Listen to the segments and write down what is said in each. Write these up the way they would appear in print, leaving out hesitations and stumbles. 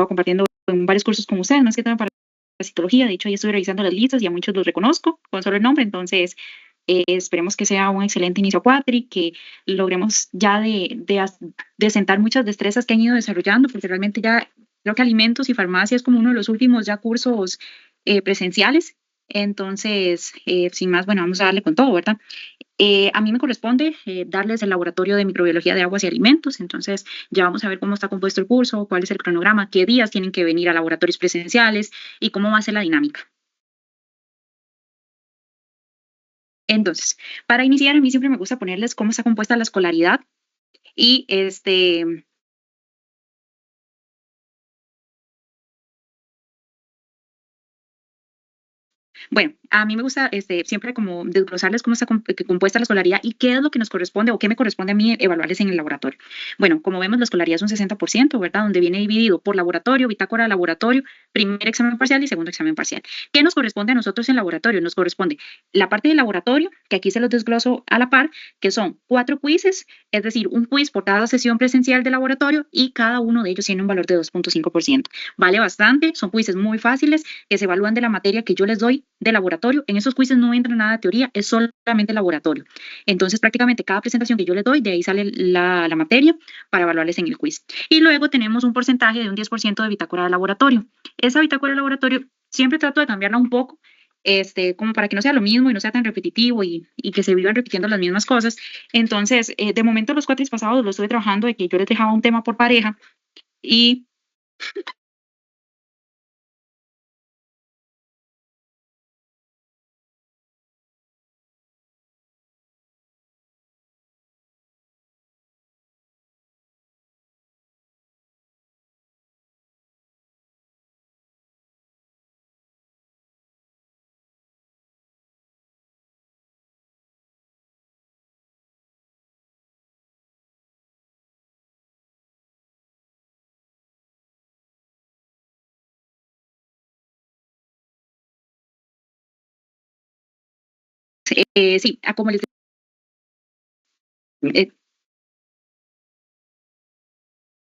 compartiendo en varios cursos con ustedes, más que todo para la citología. De hecho, ya estoy revisando las listas y a muchos los reconozco con solo el nombre. Entonces, esperemos que sea un excelente inicio a Quatri, que logremos ya de sentar muchas destrezas que han ido desarrollando, porque realmente ya creo que alimentos y farmacia es como uno de los últimos ya cursos presenciales. Entonces, sin más, bueno, vamos a darle con todo, ¿verdad? A mí me corresponde darles el laboratorio de microbiología de aguas y alimentos, entonces ya vamos a ver cómo está compuesto el curso, cuál es el cronograma, qué días tienen que venir a laboratorios presenciales y cómo va a ser la dinámica. Entonces, para iniciar, a mí siempre me gusta ponerles cómo está compuesta la escolaridad y bueno, a mí me gusta siempre como desglosarles cómo está compuesta la escolaridad y qué es lo que nos corresponde o qué me corresponde a mí evaluarles en el laboratorio. Bueno, como vemos, la escolaridad es un 60%, ¿verdad? Donde viene dividido por laboratorio, bitácora de laboratorio, primer examen parcial y segundo examen parcial. ¿Qué nos corresponde a nosotros en laboratorio? Nos corresponde la parte de laboratorio, que aquí se los desgloso a la par, que son 4 quizzes, es decir, un quiz por cada sesión presencial de laboratorio y cada uno de ellos tiene un valor de 2.5%. Vale bastante, son quizzes muy fáciles que se evalúan de la materia que yo les doy de laboratorio. En esos quizzes no entra nada de teoría, es solamente laboratorio. Entonces, prácticamente cada presentación que yo les doy, de ahí sale la materia para evaluarles en el quiz. Y luego tenemos un porcentaje de un 10% de bitácora de laboratorio. Esa bitácora de laboratorio siempre trato de cambiarla un poco, como para que no sea lo mismo y no sea tan repetitivo y que se vivan repitiendo las mismas cosas. Entonces, de momento los cuatris pasados lo estuve trabajando de que yo les dejaba un tema por pareja y sí, como les eh,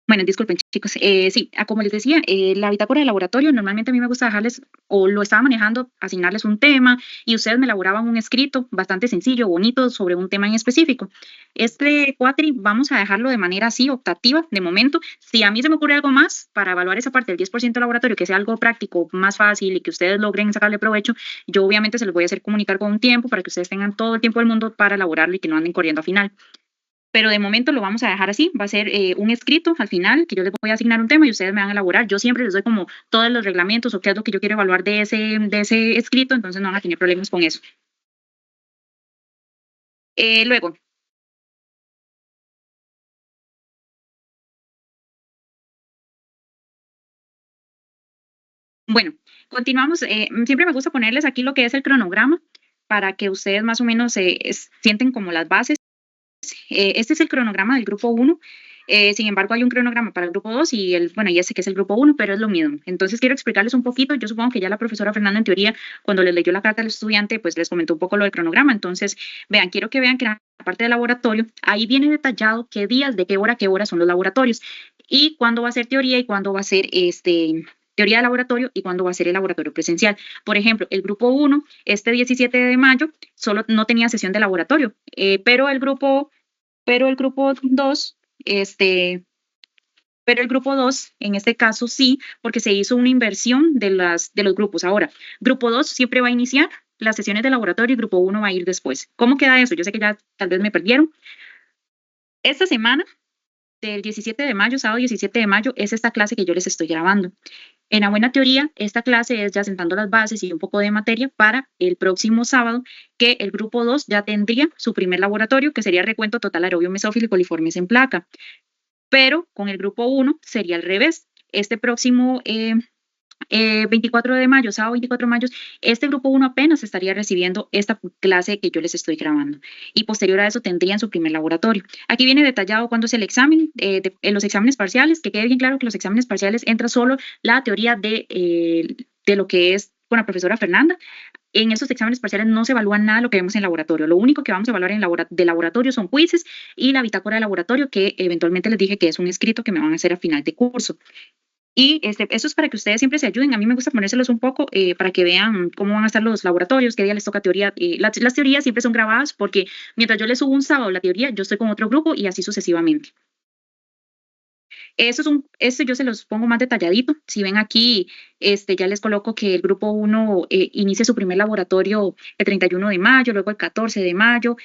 bueno, disculpen chicos, sí, como les decía, la bitácora de laboratorio, normalmente a mí me gusta dejarles, o lo estaba manejando, asignarles un tema y ustedes me elaboraban un escrito bastante sencillo, bonito, sobre un tema en específico. Este cuatri vamos a dejarlo de manera así, optativa, de momento. Si a mí se me ocurre algo más para evaluar esa parte del 10% de laboratorio, que sea algo práctico, más fácil y que ustedes logren sacarle provecho, yo obviamente se los voy a hacer comunicar con un tiempo para que ustedes tengan todo el tiempo del mundo para elaborarlo y que no anden corriendo a final, pero de momento lo vamos a dejar así. Va a ser un escrito al final que yo les voy a asignar un tema y ustedes me van a elaborar. Yo siempre les doy como todos los reglamentos o qué es lo que yo quiero evaluar de ese escrito, entonces no van a tener problemas con eso. Luego, bueno, continuamos. Siempre me gusta ponerles aquí lo que es el cronograma para que ustedes más o menos sienten como las bases. Este es el cronograma del grupo uno. Sin embargo, hay un cronograma para el grupo 2 y bueno, y ese que es el grupo uno, pero es lo mismo. Entonces, quiero explicarles un poquito. Yo supongo que ya la profesora Fernanda, en teoría, cuando les leyó la carta al estudiante, pues les comentó un poco lo del cronograma. Entonces, vean, quiero que vean que en la parte del laboratorio, ahí viene detallado qué días, de qué hora son los laboratorios y cuándo va a ser teoría y cuándo va a ser teoría de laboratorio y cuándo va a ser el laboratorio presencial. Por ejemplo, el grupo uno, este 17 de mayo, solo no tenía sesión de laboratorio, pero el grupo 2, pero el grupo 2, en este caso sí, porque se hizo una inversión de los grupos. Ahora, grupo 2 siempre va a iniciar las sesiones de laboratorio y grupo uno va a ir después. ¿Cómo queda eso? Yo sé que ya tal vez me perdieron. Esta semana, del 17 de mayo, sábado 17 de mayo, es esta clase que yo les estoy grabando. En la buena teoría, esta clase es ya sentando las bases y un poco de materia para el próximo sábado, que el grupo 2 ya tendría su primer laboratorio, que sería recuento total aerobio mesófilo y coliformes en placa. Pero con el grupo uno sería al revés. Este próximo 24 de mayo, sábado 24 de mayo, este grupo uno apenas estaría recibiendo esta clase que yo les estoy grabando y posterior a eso tendrían su primer laboratorio. Aquí viene detallado cuándo es el examen, en los exámenes parciales, que quede bien claro que los exámenes parciales entra solo la teoría de lo que es con la profesora Fernanda. En estos exámenes parciales no se evalúa nada de lo que vemos en laboratorio. Lo único que vamos a evaluar de laboratorio son quizzes y la bitácora de laboratorio, que eventualmente les dije que es un escrito que me van a hacer a final de curso. Y eso es para que ustedes siempre se ayuden. A mí me gusta ponérselos un poco para que vean cómo van a estar los laboratorios, qué día les toca teoría. Las teorías siempre son grabadas porque mientras yo les subo un sábado la teoría, yo estoy con otro grupo y así sucesivamente. Esto yo se los pongo más detalladito. Si ven aquí, ya les coloco que el grupo 1 inicia su primer laboratorio el 31 de mayo, luego el 14 de mayo,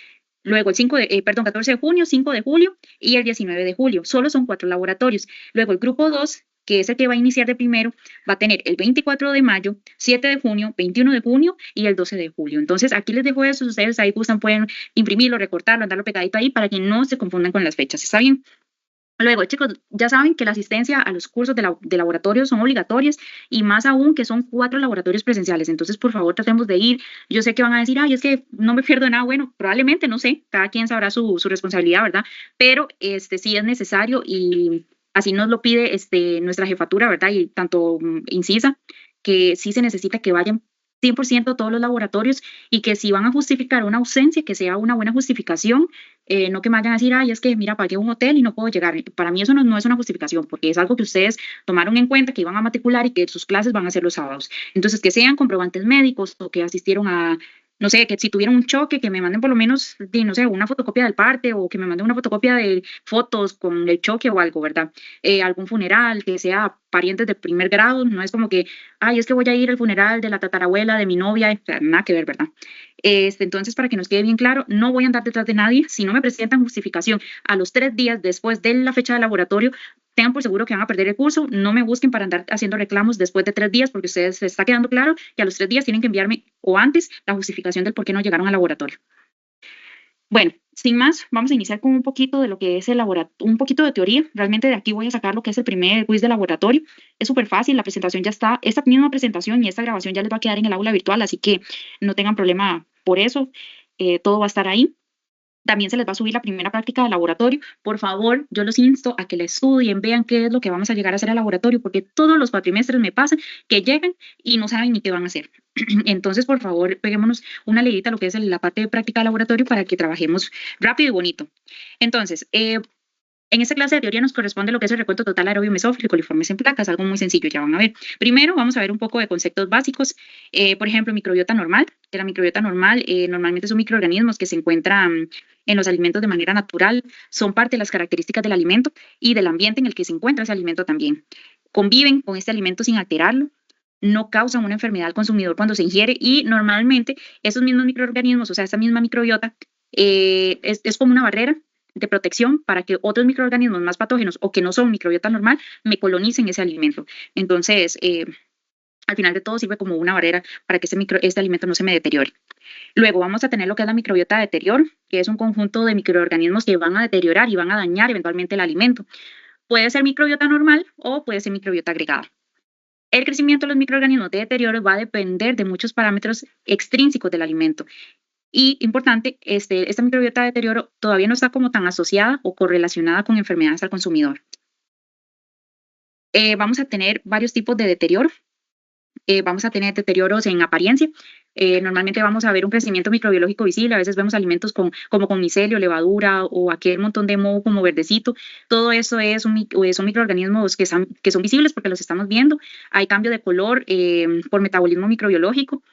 luego el 14 de junio, 5 de julio y el 19 de julio. Solo son 4 laboratorios. Luego el grupo 2, que es el que va a iniciar de primero, va a tener el 24 de mayo, 7 de junio, 21 de junio y el 12 de julio. Entonces, aquí les dejo eso. Si ustedes ahí gustan, pueden imprimirlo, recortarlo, andarlo pegadito ahí para que no se confundan con las fechas. ¿Está bien? Luego, chicos, ya saben que la asistencia a los cursos de laboratorio son obligatorias y más aún que son 4 laboratorios presenciales. Entonces, por favor, tratemos de ir. Yo sé que van a decir, ay, es que no me pierdo nada. Bueno, probablemente, no sé, cada quien sabrá su responsabilidad, ¿verdad? Pero sí es necesario y así nos lo pide nuestra jefatura, ¿verdad? Y tanto Incisa, que sí se necesita que vayan 100% todos los laboratorios y que si van a justificar una ausencia, que sea una buena justificación, no que me vayan a decir, ay, es que mira, pagué un hotel y no puedo llegar. Para mí eso no es una justificación, porque es algo que ustedes tomaron en cuenta, que iban a matricular y que sus clases van a ser los sábados. Entonces, que sean comprobantes médicos o que asistieron a, no sé, que si tuvieron un choque, que me manden por lo menos, no sé, una fotocopia del parte o que me manden una fotocopia de fotos con el choque o algo, ¿verdad? Algún funeral, que sea parientes de primer grado, no es como que, ay, es que voy a ir al funeral de la tatarabuela de mi novia, o sea, nada que ver, ¿verdad? Entonces, para que nos quede bien claro, no voy a andar detrás de nadie. Si no me presentan justificación a los 3 días después de la fecha de laboratorio, tengan por seguro que van a perder el curso. No me busquen para andar haciendo reclamos después de 3 días, porque a ustedes les está quedando claro que a los 3 días tienen que enviarme o antes la justificación del por qué no llegaron al laboratorio. Bueno, sin más, vamos a iniciar con un poquito de lo que es el laboratorio, un poquito de teoría. Realmente de aquí voy a sacar lo que es el primer quiz de laboratorio. Es súper fácil, la presentación ya está, esta misma presentación y esta grabación ya les va a quedar en el aula virtual, así que no tengan problema por eso, todo va a estar ahí. También se les va a subir la primera práctica de laboratorio. Por favor, yo los insto a que la estudien, vean qué es lo que vamos a llegar a hacer al laboratorio, porque todos los cuatrimestres me pasa que llegan y no saben ni qué van a hacer. Entonces, por favor, peguémonos una leidita a lo que es la parte de práctica de laboratorio para que trabajemos rápido y bonito. Entonces, en esta clase de teoría nos corresponde lo que es el recuento total aerobio mesófilo y coliformes en placas, algo muy sencillo, ya van a ver. Primero vamos a ver un poco de conceptos básicos, por ejemplo, microbiota normal. De la microbiota normal, normalmente son microorganismos que se encuentran en los alimentos de manera natural, son parte de las características del alimento y del ambiente en el que se encuentra ese alimento también. Conviven con este alimento sin alterarlo, no causan una enfermedad al consumidor cuando se ingiere y normalmente esos mismos microorganismos, o sea, esta misma microbiota, es como una barrera de protección para que otros microorganismos más patógenos o que no son microbiota normal me colonicen ese alimento. Entonces, al final de todo sirve como una barrera para que este alimento no se me deteriore. Luego vamos a tener lo que es la microbiota de deterioro, que es un conjunto de microorganismos que van a deteriorar y van a dañar eventualmente el alimento. Puede ser microbiota normal o puede ser microbiota agregada. El crecimiento de los microorganismos de deterioro va a depender de muchos parámetros extrínsecos del alimento. Y importante, esta microbiota de deterioro todavía no está como tan asociada o correlacionada con enfermedades al consumidor. Vamos a tener varios tipos de deterioro. Vamos a tener deterioros en apariencia. Normalmente vamos a ver un crecimiento microbiológico visible. A veces vemos alimentos como con micelio, levadura o aquel montón de moho como verdecito. Todo eso son microorganismos que son visibles porque los estamos viendo. Hay cambio de color por metabolismo microbiológico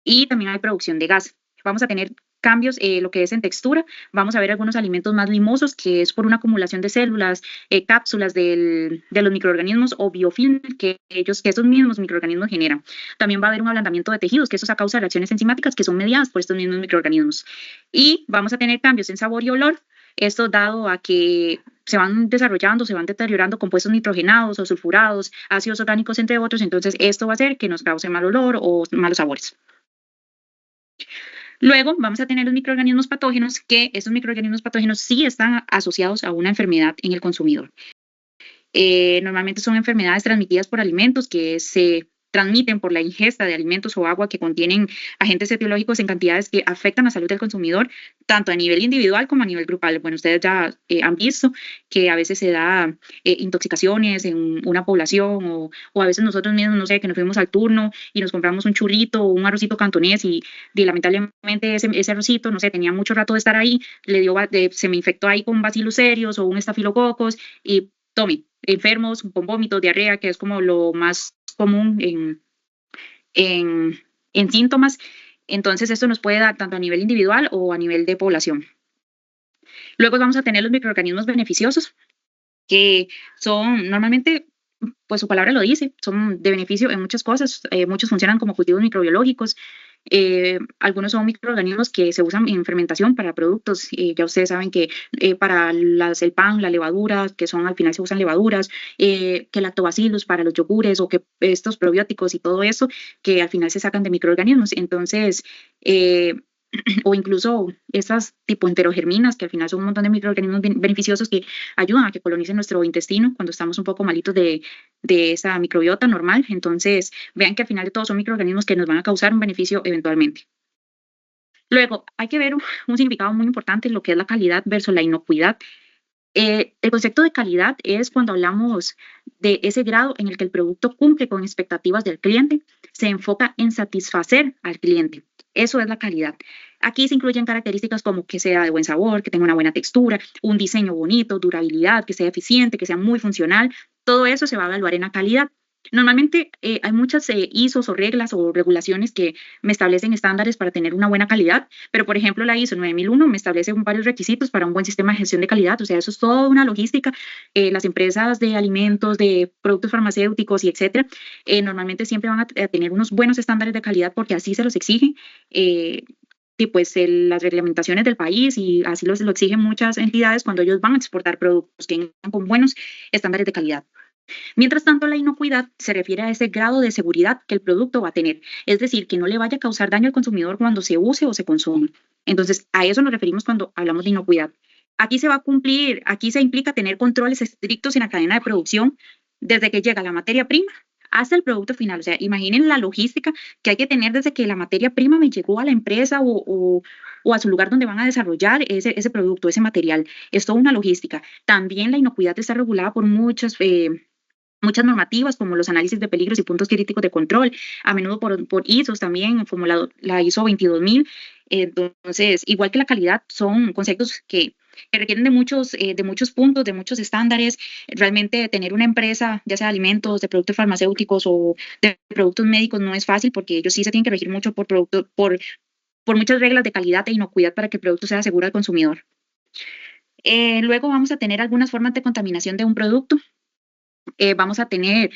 y también hay producción de gas. Vamos a tener cambios, lo que es en textura. Vamos a ver algunos alimentos más limosos, que es por una acumulación de células, cápsulas de los microorganismos o biofilm que esos mismos microorganismos generan. También va a haber un ablandamiento de tejidos, que eso es a causa de reacciones enzimáticas que son mediadas por estos mismos microorganismos. Y vamos a tener cambios en sabor y olor. Esto dado a que se van desarrollando, se van deteriorando compuestos nitrogenados o sulfurados, ácidos orgánicos, entre otros. Entonces, esto va a hacer que nos cause mal olor o malos sabores. Luego vamos a tener los microorganismos patógenos, que esos microorganismos patógenos sí están asociados a una enfermedad en el consumidor. Normalmente son enfermedades transmitidas por alimentos que se transmiten por la ingesta de alimentos o agua que contienen agentes etiológicos en cantidades que afectan la salud del consumidor, tanto a nivel individual como a nivel grupal. Bueno, ustedes ya han visto que a veces se da intoxicaciones en una población o a veces nosotros mismos, no sé, que nos fuimos al turno y nos compramos un churrito o un arrocito cantonés y lamentablemente ese arrocito, no sé, tenía mucho rato de estar ahí, se me infectó ahí con bacillus cereus o un estafilococos y tome, enfermos con vómitos, diarrea, que es como lo más común en síntomas. Entonces, esto nos puede dar tanto a nivel individual o a nivel de población. Luego vamos a tener los microorganismos beneficiosos, que son normalmente, pues su palabra lo dice, son de beneficio en muchas cosas. Muchos funcionan como cultivos microbiológicos. Algunos son microorganismos que se usan en fermentación para productos. Ya ustedes saben que para el pan, la levadura, que son al final se usan levaduras, que lactobacillus para los yogures o que estos probióticos y todo eso, que al final se sacan de microorganismos. Entonces, eh, o incluso estas tipo enterogerminas, que al final son un montón de microorganismos beneficiosos que ayudan a que colonicen nuestro intestino cuando estamos un poco malitos de esa microbiota normal. Entonces, vean que al final de todo son microorganismos que nos van a causar un beneficio eventualmente. Luego, hay que ver un significado muy importante en lo que es la calidad versus la inocuidad. El concepto de calidad es cuando hablamos de ese grado en el que el producto cumple con expectativas del cliente, se enfoca en satisfacer al cliente. Eso es la calidad. Aquí se incluyen características como que sea de buen sabor, que tenga una buena textura, un diseño bonito, durabilidad, que sea eficiente, que sea muy funcional. Todo eso se va a evaluar en la calidad. Normalmente hay muchas ISOs o reglas o regulaciones que me establecen estándares para tener una buena calidad, pero por ejemplo la ISO 9001 me establece varios requisitos para un buen sistema de gestión de calidad. O sea, eso es toda una logística. Las empresas de alimentos, de productos farmacéuticos y etcétera, normalmente siempre van a tener unos buenos estándares de calidad porque así se los exigen. Y pues las reglamentaciones del país y así lo exigen muchas entidades cuando ellos van a exportar productos que vengan con buenos estándares de calidad. Mientras tanto, la inocuidad se refiere a ese grado de seguridad que el producto va a tener, es decir, que no le vaya a causar daño al consumidor cuando se use o se consuma. Entonces, a eso nos referimos cuando hablamos de inocuidad. Aquí se va a cumplir, aquí se implica tener controles estrictos en la cadena de producción desde que llega la materia prima hasta el producto final. O sea, imaginen la logística que hay que tener desde que la materia prima me llegó a la empresa o a su lugar donde van a desarrollar ese producto, ese material. Es toda una logística. También la inocuidad está regulada por muchas normativas como los análisis de peligros y puntos críticos de control, a menudo por ISOs también, como la ISO 22000. Entonces, igual que la calidad, son conceptos que requieren de muchos puntos, de muchos estándares. Realmente tener una empresa, ya sea de alimentos, de productos farmacéuticos o de productos médicos, no es fácil porque ellos sí se tienen que regir mucho por muchas reglas de calidad e inocuidad para que el producto sea seguro al consumidor. Luego vamos a tener algunas formas de contaminación de un producto. Vamos a tener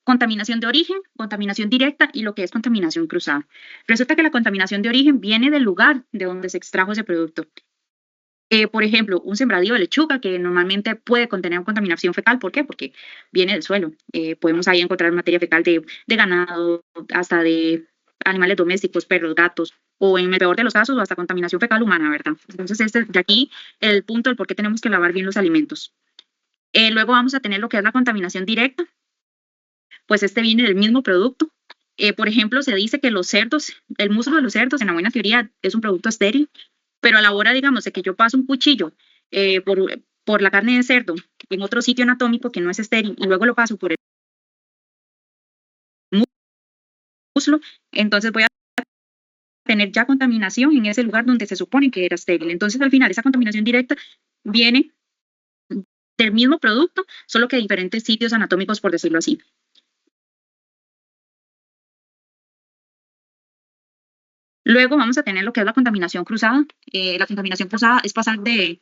contaminación de origen, contaminación directa y lo que es contaminación cruzada. Resulta que la contaminación de origen viene del lugar de donde se extrajo ese producto. Por ejemplo, un sembradío de lechuga que normalmente puede contener contaminación fecal. ¿Por qué? Porque viene del suelo. Podemos ahí encontrar materia fecal de ganado, hasta de animales domésticos, perros, gatos, o en el peor de los casos, hasta contaminación fecal humana, ¿verdad? Entonces, este de aquí el punto del por qué tenemos que lavar bien los alimentos. Luego vamos a tener lo que es la contaminación directa, pues este viene del mismo producto. Por ejemplo, se dice que los cerdos, el muslo de los cerdos, en la buena teoría, es un producto estéril, pero a la hora, digamos, de que yo paso un cuchillo por la carne de cerdo en otro sitio anatómico que no es estéril y luego lo paso por el muslo, entonces voy a tener ya contaminación en ese lugar donde se supone que era estéril. Entonces, al final, esa contaminación directa viene del mismo producto, solo que de diferentes sitios anatómicos, por decirlo así. Luego vamos a tener lo que es la contaminación cruzada. La contaminación cruzada es pasar de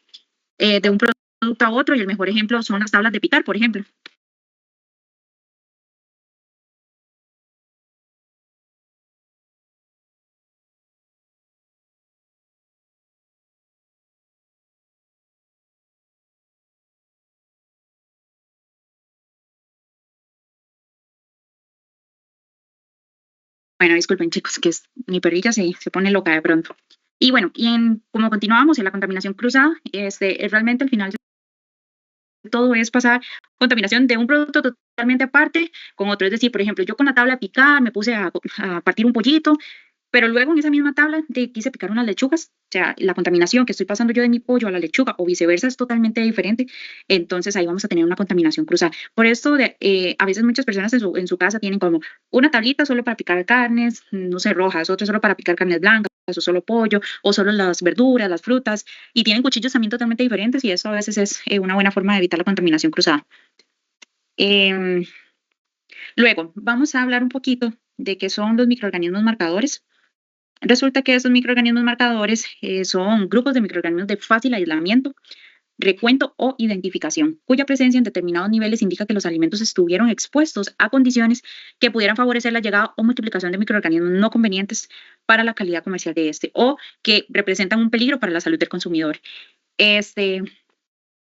un producto a otro y el mejor ejemplo son las tablas de picar, por ejemplo. Bueno, disculpen chicos, que mi perrilla se pone loca de pronto. Y bueno, como continuamos en la contaminación cruzada, realmente al final de todo es pasar contaminación de un producto totalmente aparte con otro. Es decir, por ejemplo, yo con la tabla de picar me puse a partir un pollito, Pero luego en esa misma tabla quise picar unas lechugas, o sea, la contaminación que estoy pasando yo de mi pollo a la lechuga o viceversa es totalmente diferente, entonces ahí vamos a tener una contaminación cruzada. Por esto, a veces muchas personas en su casa tienen como una tablita solo para picar carnes, no sé, rojas, otra solo para picar carnes blancas, o solo pollo, o solo las verduras, las frutas, y tienen cuchillos también totalmente diferentes y eso a veces es una buena forma de evitar la contaminación cruzada. Em, Luego, vamos a hablar un poquito de qué son los microorganismos marcadores. Resulta que estos microorganismos marcadores son grupos de microorganismos de fácil aislamiento, recuento o identificación, cuya presencia en determinados niveles indica que los alimentos estuvieron expuestos a condiciones que pudieran favorecer la llegada o multiplicación de microorganismos no convenientes para la calidad comercial de este o que representan un peligro para la salud del consumidor. Este,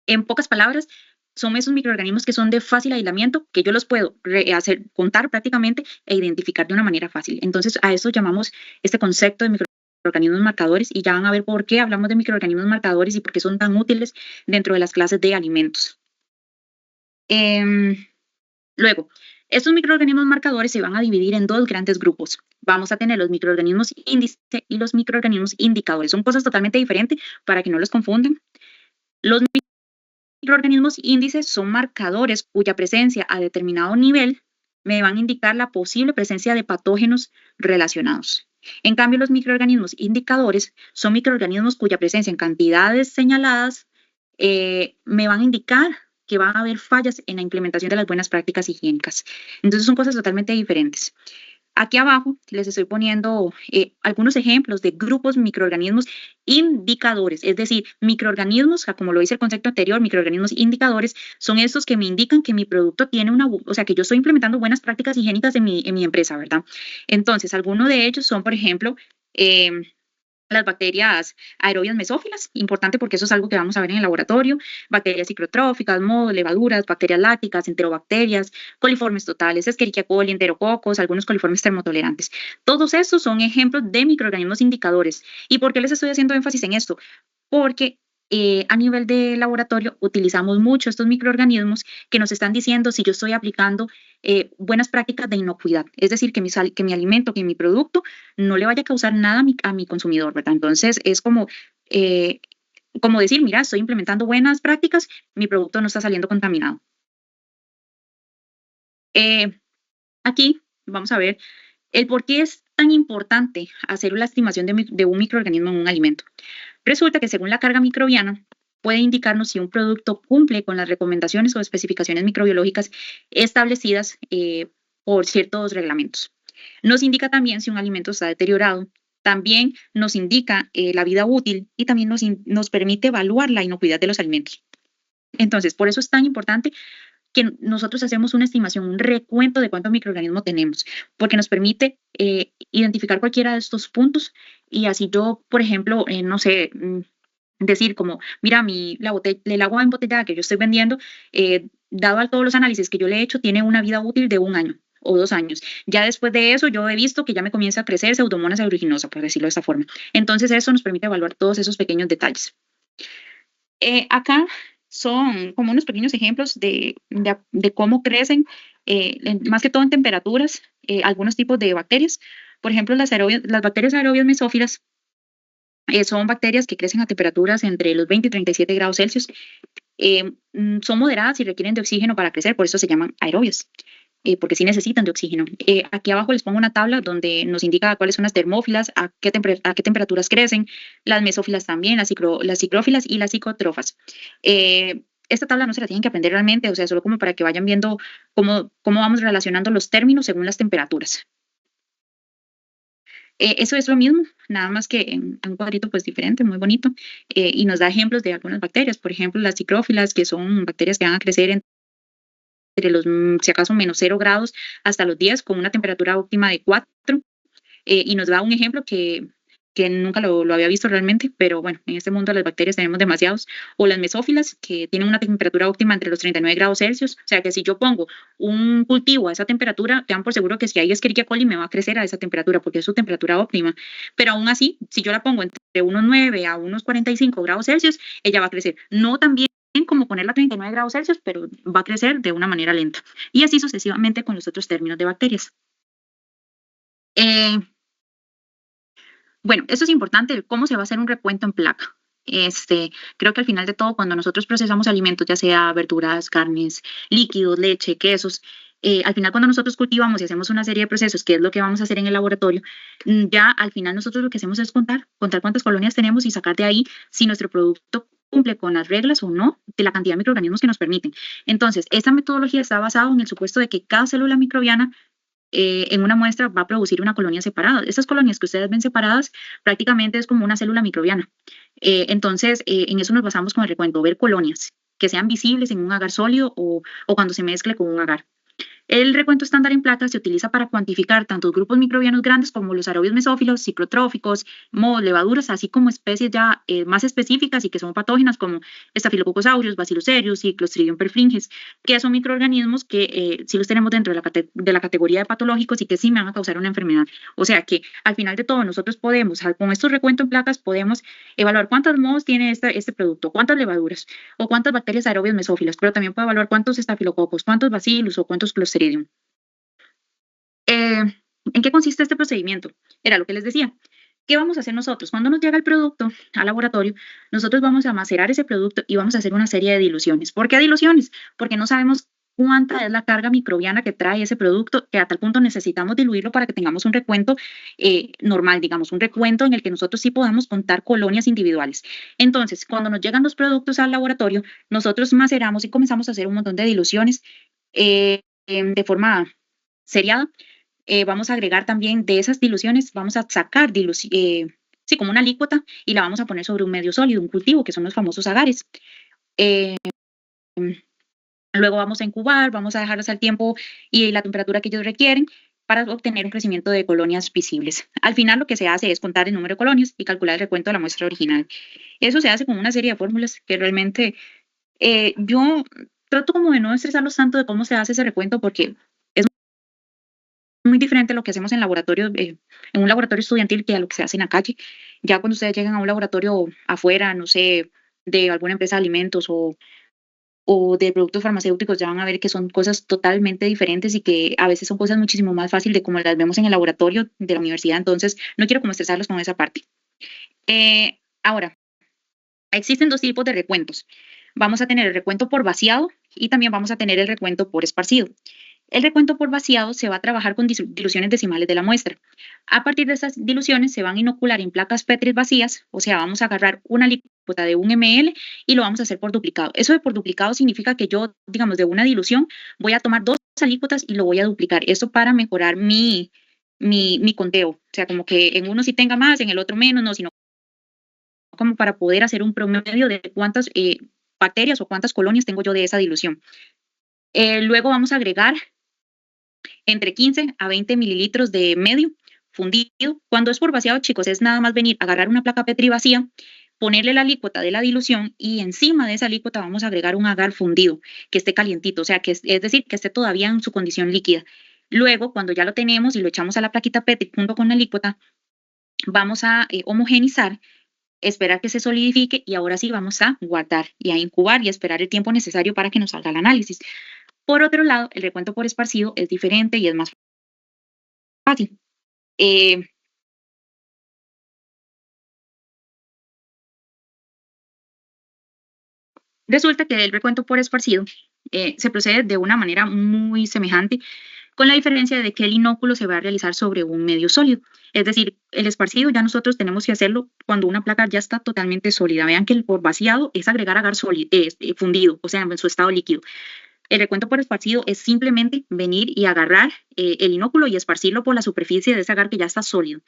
en pocas palabras, son esos microorganismos que son de fácil aislamiento, que yo los puedo contar prácticamente e identificar de una manera fácil. Entonces, a eso llamamos este concepto de microorganismos marcadores y ya van a ver por qué hablamos de microorganismos marcadores y por qué son tan útiles dentro de las clases de alimentos. Luego, estos microorganismos marcadores se van a dividir en dos grandes grupos. Vamos a tener los microorganismos índice y los microorganismos indicadores. Son cosas totalmente diferentes para que no los confundan. Los microorganismos índices son marcadores cuya presencia a determinado nivel me van a indicar la posible presencia de patógenos relacionados. En cambio, los microorganismos indicadores son microorganismos cuya presencia en cantidades señaladas me van a indicar que va a haber fallas en la implementación de las buenas prácticas higiénicas. Entonces son cosas totalmente diferentes. Aquí abajo les estoy poniendo algunos ejemplos de grupos microorganismos indicadores, es decir, microorganismos, como lo dice el concepto anterior, microorganismos indicadores, son estos que me indican que mi producto tiene o sea, que yo estoy implementando buenas prácticas higiénicas en mi empresa, ¿verdad? Entonces, algunos de ellos son, por ejemplo, las bacterias aerobias mesófilas, importante porque eso es algo que vamos a ver en el laboratorio, bacterias ciclotróficas, mohos, levaduras, bacterias lácticas, enterobacterias, coliformes totales, Escherichia coli, enterococos, algunos coliformes termotolerantes. Todos estos son ejemplos de microorganismos indicadores. ¿Y por qué les estoy haciendo énfasis en esto? Porque a nivel de laboratorio utilizamos mucho estos microorganismos que nos están diciendo si yo estoy aplicando buenas prácticas de inocuidad, es decir, que mi alimento, que mi producto no le vaya a causar nada a mi consumidor, ¿verdad? Entonces es eh, como decir, mira, estoy implementando buenas prácticas, mi producto no está saliendo contaminado. Eh, Aquí vamos a ver el por qué es tan importante hacer la estimación de un microorganismo en un alimento. Resulta que según la carga microbiana, puede indicarnos si un producto cumple con las recomendaciones o especificaciones microbiológicas establecidas por ciertos reglamentos. Nos indica también si un alimento está deteriorado. También nos indica la vida útil y también nos permite evaluar la inocuidad de los alimentos. Entonces, por eso es tan importante que nosotros hacemos una estimación, un recuento de cuántos microorganismos tenemos, porque nos permite identificar cualquiera de estos puntos y así yo, por ejemplo, no sé, decir como, mira, el agua embotellada que yo estoy vendiendo, dado a todos los análisis que yo le he hecho, tiene una vida útil de 1 año o 2 años. Ya después de eso, yo he visto que ya me comienza a crecer Pseudomonas aeruginosa, por decirlo de esta forma. Entonces, eso nos permite evaluar todos esos pequeños detalles. Acá son como unos pequeños ejemplos de cómo crecen, más que todo en temperaturas, algunos tipos de bacterias. Por ejemplo, las bacterias aerobias mesófilas son bacterias que crecen a temperaturas entre los 20 y 37 grados Celsius. Son moderadas y requieren de oxígeno para crecer, por eso se llaman aerobias. Porque sí necesitan de oxígeno. Aquí abajo les pongo una tabla donde nos indica cuáles son las termófilas, a qué temperaturas crecen, las mesófilas también, las cicrófilas y las psicotrófas. Esta tabla no se la tienen que aprender realmente, o sea, solo como para que vayan viendo cómo vamos relacionando los términos según las temperaturas. Eso es lo mismo, nada más que en un cuadrito pues diferente, muy bonito, y nos da ejemplos de algunas bacterias, por ejemplo, las cicrófilas, que son bacterias que van a crecer entre los, si acaso, -0 grados hasta los 10, con una temperatura óptima de 4. Y nos da un ejemplo que nunca lo había visto realmente, pero bueno, en este mundo de las bacterias tenemos demasiados. O las mesófilas, que tienen una temperatura óptima entre los 39 grados Celsius. O sea que si yo pongo un cultivo a esa temperatura, te dan por seguro que si hay Escherichia coli me va a crecer a esa temperatura, porque es su temperatura óptima. Pero aún así, si yo la pongo entre unos 9 a unos 45 grados Celsius, ella va a crecer. No tan bien como ponerla a 39 grados Celsius, pero va a crecer de una manera lenta. Y así sucesivamente con los otros términos de bacterias. Bueno, eso es importante, cómo se va a hacer un recuento en placa. Creo que al final de todo, cuando nosotros procesamos alimentos, ya sea verduras, carnes, líquidos, leche, quesos, al final cuando nosotros cultivamos y hacemos una serie de procesos, que es lo que vamos a hacer en el laboratorio, ya al final nosotros lo que hacemos es contar cuántas colonias tenemos y sacar de ahí si nuestro producto cumple con las reglas o no de la cantidad de microorganismos que nos permiten. Entonces, esta metodología está basada en el supuesto de que cada célula microbiana en una muestra va a producir una colonia separada. Estas colonias que ustedes ven separadas prácticamente es como una célula microbiana. Entonces, en eso nos basamos con el recuento, ver colonias que sean visibles en un agar sólido o cuando se mezcle con un agar. El recuento estándar en placas se utiliza para cuantificar tanto grupos microbianos grandes como los aerobios mesófilos, ciclotróficos, mohos, levaduras, así como especies ya más específicas y que son patógenas como Staphylococcus aureus, Bacillus cereus y Clostridium perfringens, que son microorganismos que sí los tenemos dentro de la categoría de patológicos y que sí me van a causar una enfermedad. O sea que al final de todo nosotros podemos, con estos recuentos en placas, podemos evaluar cuántos mohos tiene este producto, cuántas levaduras o cuántas bacterias aerobias mesófilas, pero también puede evaluar cuántos estafilococos, cuántos bacillus o cuántos clostridium. ¿En qué consiste este procedimiento? Era lo que les decía. ¿Qué vamos a hacer nosotros? Cuando nos llega el producto al laboratorio, nosotros vamos a macerar ese producto y vamos a hacer una serie de diluciones. ¿Por qué diluciones? Porque no sabemos cuánta es la carga microbiana que trae ese producto, que a tal punto necesitamos diluirlo para que tengamos un recuento normal, digamos, un recuento en el que nosotros sí podamos contar colonias individuales. Entonces, cuando nos llegan los productos al laboratorio, nosotros maceramos y comenzamos a hacer un montón de diluciones de forma seriada. Vamos a agregar también de esas diluciones, vamos a sacar sí, como una alícuota y la vamos a poner sobre un medio sólido, un cultivo, que son los famosos agares. Eh, Luego vamos a incubar, vamos a dejarlos al tiempo y la temperatura que ellos requieren para obtener un crecimiento de colonias visibles. Al final lo que se hace es contar el número de colonias y calcular el recuento de la muestra original. Eso se hace con una serie de fórmulas que realmente yo trato como de no estresarlos tanto de cómo se hace ese recuento porque muy diferente a lo que hacemos en laboratorio, en un laboratorio estudiantil que a lo que se hace en la calle. Ya cuando ustedes llegan a un laboratorio afuera, no sé, de alguna empresa de alimentos o de productos farmacéuticos, ya van a ver que son cosas totalmente diferentes y que a veces son cosas muchísimo más fáciles de como las vemos en el laboratorio de la universidad. Entonces, no quiero como estresarlos con esa parte. Ahora, existen dos tipos de recuentos. Vamos a tener el recuento por vaciado y también vamos a tener el recuento por esparcido. El recuento por vaciado se va a trabajar con diluciones decimales de la muestra. A partir de estas diluciones se van a inocular en placas Petri vacías, o sea, vamos a agarrar una alícuota de 1 ml y lo vamos a hacer por duplicado. Eso de por duplicado significa que yo, digamos, de una dilución voy a tomar 2 alícuotas y lo voy a duplicar. Eso para mejorar mi conteo. O sea, como que en uno sí tenga más, en el otro menos, no, sino como para poder hacer un promedio de cuántas bacterias o cuántas colonias tengo yo de esa dilución. Luego vamos a agregar entre 15 a 20 mililitros de medio fundido. Cuando es por vaciado, chicos, es nada más venir, agarrar una placa Petri vacía, ponerle la alícuota de la dilución y encima de esa alícuota vamos a agregar un agar fundido que esté calientito, o sea, es decir, que esté todavía en su condición líquida. Luego, cuando ya lo tenemos y lo echamos a la plaquita Petri junto con la alícuota, vamos a homogenizar, esperar que se solidifique y ahora sí vamos a guardar y a incubar y a esperar el tiempo necesario para que nos salga el análisis. Por otro lado, el recuento por esparcido es diferente y es más fácil. Resulta que el recuento por esparcido se procede de una manera muy semejante, con la diferencia de que el inóculo se va a realizar sobre un medio sólido. Es decir, el esparcido ya nosotros tenemos que hacerlo cuando una placa ya está totalmente sólida. Vean que el por vaciado es agregar agar fundido, o sea, en su estado líquido. El recuento por esparcido es simplemente venir y agarrar el inóculo y esparcirlo por la superficie de ese agar que ya está sólido.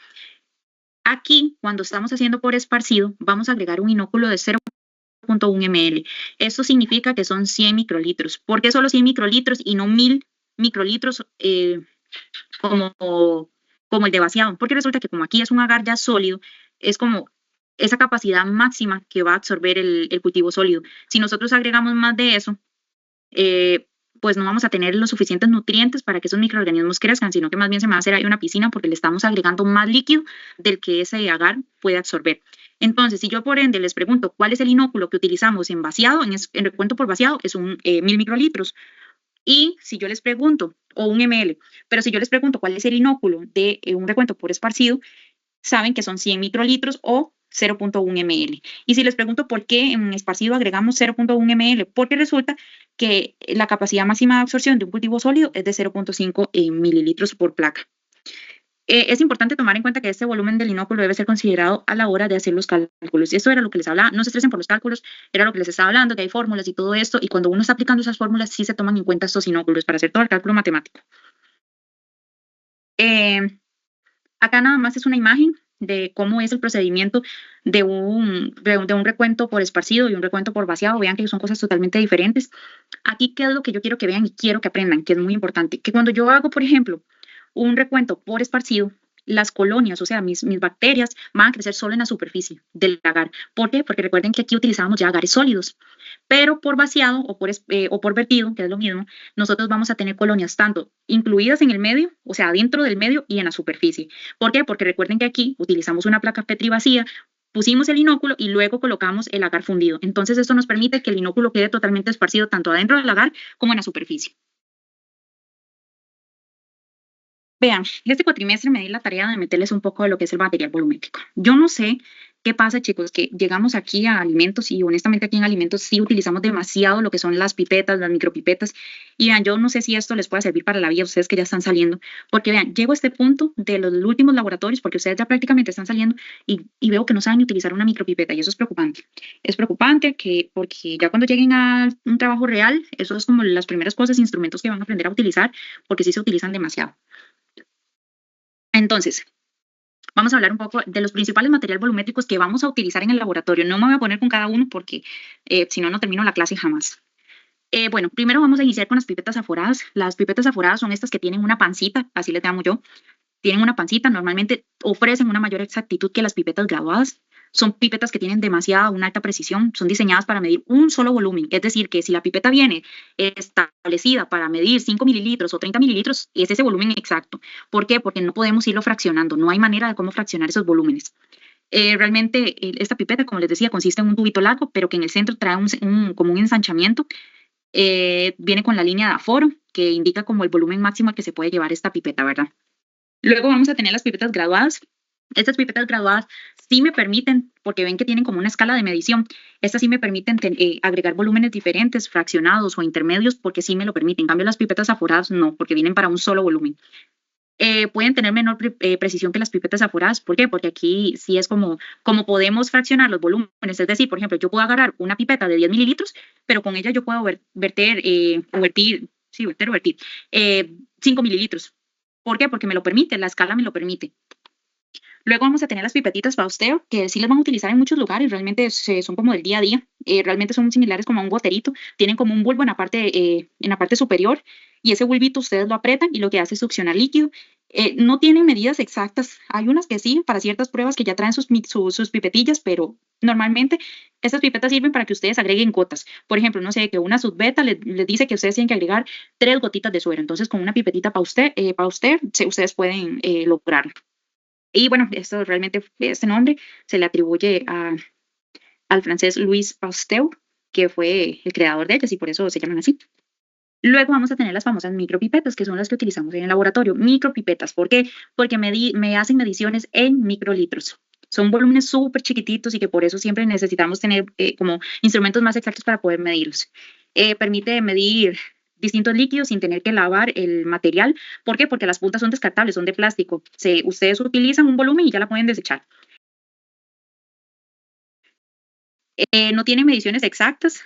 Aquí, cuando estamos haciendo por esparcido, vamos a agregar un inóculo de 0.1 ml. Esto significa que son 100 microlitros. ¿Por qué solo 100 microlitros y no 1000 microlitros como, como el de vaciado? Porque resulta que como aquí es un agar ya sólido, es como esa capacidad máxima que va a absorber el cultivo sólido. Si nosotros agregamos más de eso, pues no vamos a tener los suficientes nutrientes para que esos microorganismos crezcan, sino que más bien se me va a hacer ahí una piscina porque le estamos agregando más líquido del que ese agar puede absorber. Entonces, si yo por ende les pregunto cuál es el inóculo que utilizamos en vaciado, en recuento por vaciado, es un 1000 microlitros. Y si yo les pregunto, o un ml, pero si yo les pregunto cuál es el inóculo de un recuento por esparcido, saben que son 100 microlitros o 0.1 ml. Y si les pregunto por qué en esparcido agregamos 0.1 ml, porque resulta que la capacidad máxima de absorción de un cultivo sólido es de 0.5 mililitros por placa. Es importante tomar en cuenta que este volumen del inóculo debe ser considerado a la hora de hacer los cálculos. Y esto era lo que les hablaba, no se estresen por los cálculos, era lo que les estaba hablando, que hay fórmulas y todo esto, y cuando uno está aplicando esas fórmulas sí se toman en cuenta estos inóculos para hacer todo el cálculo matemático. Eh, Acá nada más es una imagen de cómo es el procedimiento de un recuento por esparcido y un recuento por vaciado. Vean que son cosas totalmente diferentes. Aquí, ¿qué es lo que yo quiero que vean y quiero que aprendan? Que es muy importante. Que cuando yo hago, por ejemplo, un recuento por esparcido, las colonias, o sea, mis bacterias, van a crecer solo en la superficie del agar. ¿Por qué? Porque recuerden que aquí utilizábamos ya agares sólidos. Pero por vaciado o por vertido, que es lo mismo, nosotros vamos a tener colonias tanto incluidas en el medio, o sea, dentro del medio y en la superficie. ¿Por qué? Porque recuerden que aquí utilizamos una placa Petri vacía, pusimos el inóculo y luego colocamos el agar fundido. Entonces, esto nos permite que el inóculo quede totalmente esparcido tanto adentro del agar como en la superficie. Vean, este cuatrimestre me di la tarea de meterles un poco de lo que es el material volumétrico. Yo no sé qué pasa, chicos, que llegamos aquí a alimentos y honestamente aquí en alimentos sí utilizamos demasiado lo que son las pipetas, las micropipetas. Y vean, yo no sé si esto les puede servir para la vida a ustedes que ya están saliendo, porque vean, llego a este punto de los últimos laboratorios, porque ustedes ya prácticamente están saliendo y veo que no saben utilizar una micropipeta y eso es preocupante. Es preocupante porque ya cuando lleguen a un trabajo real, eso es como las primeras cosas, instrumentos que van a aprender a utilizar, porque sí se utilizan demasiado. Entonces, vamos a hablar un poco de los principales materiales volumétricos que vamos a utilizar en el laboratorio. No me voy a poner con cada uno porque si no, no termino la clase jamás. Bueno, primero vamos a iniciar con las pipetas aforadas. Las pipetas aforadas son estas que tienen una pancita, así les llamo yo. Tienen una pancita, normalmente ofrecen una mayor exactitud que las pipetas graduadas. Son pipetas que tienen una alta precisión, son diseñadas para medir un solo volumen. Es decir, que si la pipeta viene establecida para medir 5 mililitros o 30 mililitros, es ese volumen exacto. ¿Por qué? Porque no podemos irlo fraccionando, no hay manera de cómo fraccionar esos volúmenes. Realmente esta pipeta, como les decía, consiste en un tubito largo, pero que en el centro trae como un ensanchamiento. Viene con la línea de aforo, que indica como el volumen máximo al que se puede llevar esta pipeta, ¿verdad? Luego vamos a tener las pipetas graduadas. Estas pipetas graduadas sí me permiten, porque ven que tienen como una escala de medición, estas sí me permiten agregar volúmenes diferentes, fraccionados o intermedios, porque sí me lo permiten. En cambio, las pipetas aforadas no, porque vienen para un solo volumen. Pueden tener menor precisión que las pipetas aforadas. ¿Por qué? Porque aquí sí es como podemos fraccionar los volúmenes. Es decir, por ejemplo, yo puedo agarrar una pipeta de 10 mililitros, pero con ella yo puedo verter o vertir 5 mililitros. ¿Por qué? Porque me lo permite, la escala me lo permite. Luego vamos a tener las pipetitas Fausteo, que sí las van a utilizar en muchos lugares, realmente son como del día a día, realmente son similares como a un goterito, tienen como un bulbo en la parte superior y ese bulbito ustedes lo apretan y lo que hace es succionar líquido. No tienen medidas exactas, hay unas que sí, para ciertas pruebas que ya traen sus pipetillas, pero normalmente estas pipetas sirven para que ustedes agreguen gotas. Por ejemplo, no sé, que una subbeta les dice que ustedes tienen que agregar 3 gotitas de suero, entonces con una pipetita Pauster, ustedes pueden lograrlo. Y bueno, esto realmente, este nombre se le atribuye al francés Louis Pasteur, que fue el creador de ellas y por eso se llaman así. Luego vamos a tener las famosas micropipetas, que son las que utilizamos en el laboratorio. Micropipetas, ¿por qué? Porque me hacen mediciones en microlitros. Son volúmenes súper chiquititos y que por eso siempre necesitamos tener como instrumentos más exactos para poder medirlos. Permite medir distintos líquidos sin tener que lavar el material. ¿Por qué? Porque las puntas son descartables, son de plástico. Ustedes utilizan un volumen y ya la pueden desechar. No tienen mediciones exactas,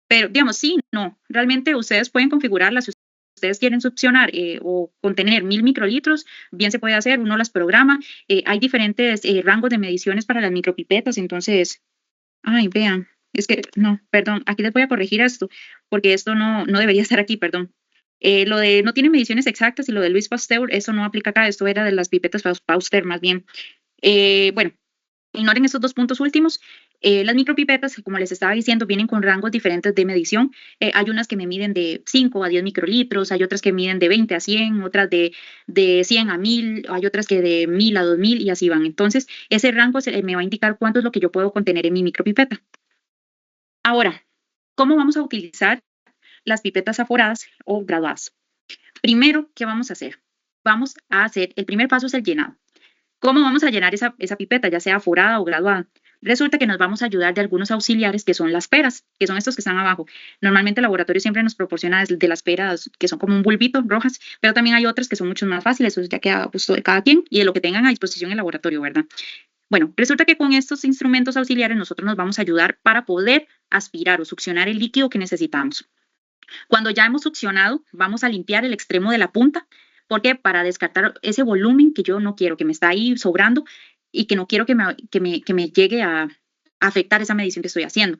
pero digamos, sí, no. Realmente ustedes pueden configurarlas. Si ustedes quieren succionar o contener 1000 microlitros, bien se puede hacer, uno las programa. Hay diferentes rangos de mediciones para las micropipetas, entonces, ay, vean, es que, no, perdón, aquí les voy a corregir esto, porque esto no debería estar aquí, perdón. Lo de no tiene mediciones exactas y lo de Louis Pasteur, eso no aplica acá, esto era de las pipetas Pasteur más bien. Bueno, ignoren estos 2 puntos últimos. Las micropipetas, como les estaba diciendo, vienen con rangos diferentes de medición. Hay unas que me miden de 5 a 10 microlitros, hay otras que miden de 20 a 100, otras de 100 a 1000, hay otras que de 1000 a 2000 y así van. Entonces, ese rango me va a indicar cuánto es lo que yo puedo contener en mi micropipeta. Ahora, ¿cómo vamos a utilizar las pipetas aforadas o graduadas? Primero, ¿qué vamos a hacer? El primer paso es el llenado. ¿Cómo vamos a llenar esa pipeta, ya sea forada o graduada? Resulta que nos vamos a ayudar de algunos auxiliares que son las peras, que son estos que están abajo. Normalmente el laboratorio siempre nos proporciona de las peras que son como un bulbito, rojas, pero también hay otras que son mucho más fáciles, eso ya queda a gusto de cada quien y de lo que tengan a disposición el laboratorio, ¿verdad? Bueno, resulta que con estos instrumentos auxiliares nosotros nos vamos a ayudar para poder aspirar o succionar el líquido que necesitamos. Cuando ya hemos succionado, vamos a limpiar el extremo de la punta, porque para descartar ese volumen que yo no quiero, que me está ahí sobrando y que no quiero que me llegue a afectar esa medición que estoy haciendo.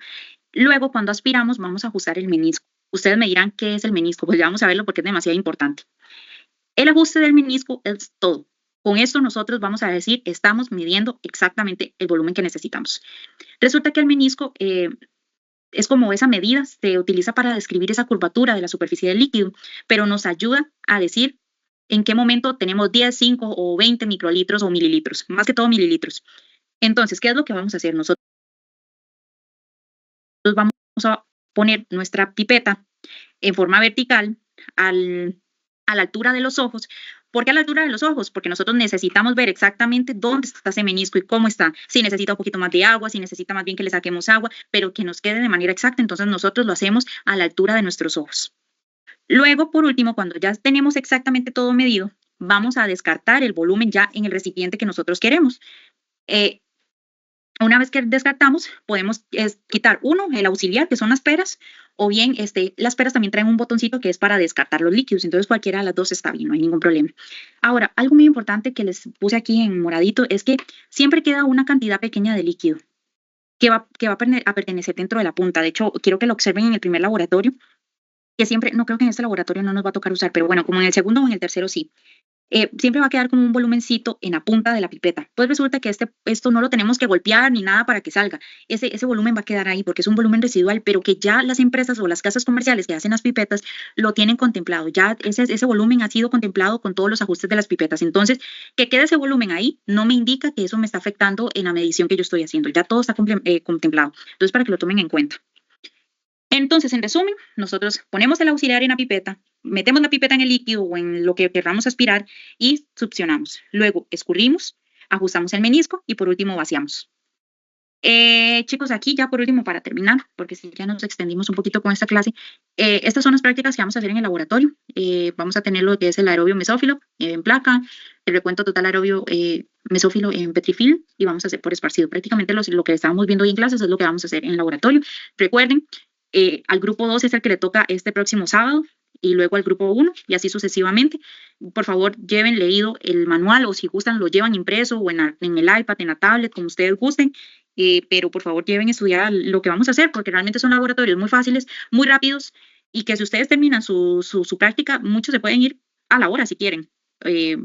Luego, cuando aspiramos, vamos a ajustar el menisco. Ustedes me dirán qué es el menisco, pues ya vamos a verlo porque es demasiado importante. El ajuste del menisco es todo. Con esto nosotros vamos a decir, estamos midiendo exactamente el volumen que necesitamos. Resulta que el menisco es como esa medida, se utiliza para describir esa curvatura de la superficie del líquido, pero nos ayuda a decir en qué momento tenemos 10, 5 o 20 microlitros o mililitros, más que todo mililitros. Entonces, ¿qué es lo que vamos a hacer? Nosotros vamos a poner nuestra pipeta en forma vertical a la altura de los ojos. ¿Por qué a la altura de los ojos? Porque nosotros necesitamos ver exactamente dónde está ese menisco y cómo está. Si necesita un poquito más de agua, si necesita más bien que le saquemos agua, pero que nos quede de manera exacta, entonces nosotros lo hacemos a la altura de nuestros ojos. Luego, por último, cuando ya tenemos exactamente todo medido, vamos a descartar el volumen ya en el recipiente que nosotros queremos. Una vez que descartamos, podemos quitar uno, el auxiliar, que son las peras, o bien las peras también traen un botoncito que es para descartar los líquidos, entonces cualquiera de las dos está bien, no hay ningún problema. Ahora, algo muy importante que les puse aquí en moradito es que siempre queda una cantidad pequeña de líquido que va a pertenecer dentro de la punta. De hecho, quiero que lo observen en el primer laboratorio, que siempre, no creo que en este laboratorio no nos va a tocar usar, pero bueno, como en el segundo o en el tercero sí. Siempre va a quedar como un volumencito en la punta de la pipeta. Pues resulta que esto no lo tenemos que golpear ni nada para que salga. Ese volumen va a quedar ahí porque es un volumen residual, pero que ya las empresas o las casas comerciales que hacen las pipetas lo tienen contemplado. Ya ese volumen ha sido contemplado con todos los ajustes de las pipetas. Entonces, que quede ese volumen ahí no me indica que eso me está afectando en la medición que yo estoy haciendo. Ya todo está contemplado. Entonces, para que lo tomen en cuenta. Entonces, en resumen, nosotros ponemos el auxiliar en la pipeta, metemos la pipeta en el líquido o en lo que queramos aspirar y succionamos. Luego escurrimos, ajustamos el menisco y por último vaciamos. Chicos, aquí ya por último para terminar, porque si ya nos extendimos un poquito con esta clase, estas son las prácticas que vamos a hacer en el laboratorio. Vamos a tener lo que es el aerobio mesófilo en placa, el recuento total aerobio mesófilo en petrifilm y vamos a hacer por esparcido. Prácticamente lo que estábamos viendo hoy en clases es lo que vamos a hacer en el laboratorio. Recuerden, al grupo 2 es el que le toca este próximo sábado y luego al grupo 1 y así sucesivamente. Por favor, lleven leído el manual o si gustan lo llevan impreso o en el iPad, en la tablet, como ustedes gusten. Pero por favor lleven a estudiar lo que vamos a hacer porque realmente son laboratorios muy fáciles, muy rápidos y que si ustedes terminan su práctica, muchos se pueden ir a la hora si quieren.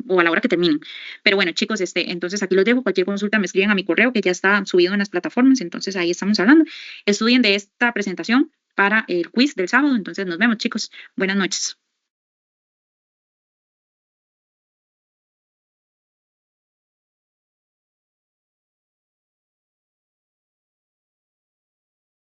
O a la hora que terminen. Pero bueno, chicos, entonces aquí los dejo. Cualquier consulta me escriben a mi correo que ya está subido en las plataformas. Entonces ahí estamos hablando. Estudien de esta presentación para el quiz del sábado. Entonces nos vemos, chicos. Buenas noches.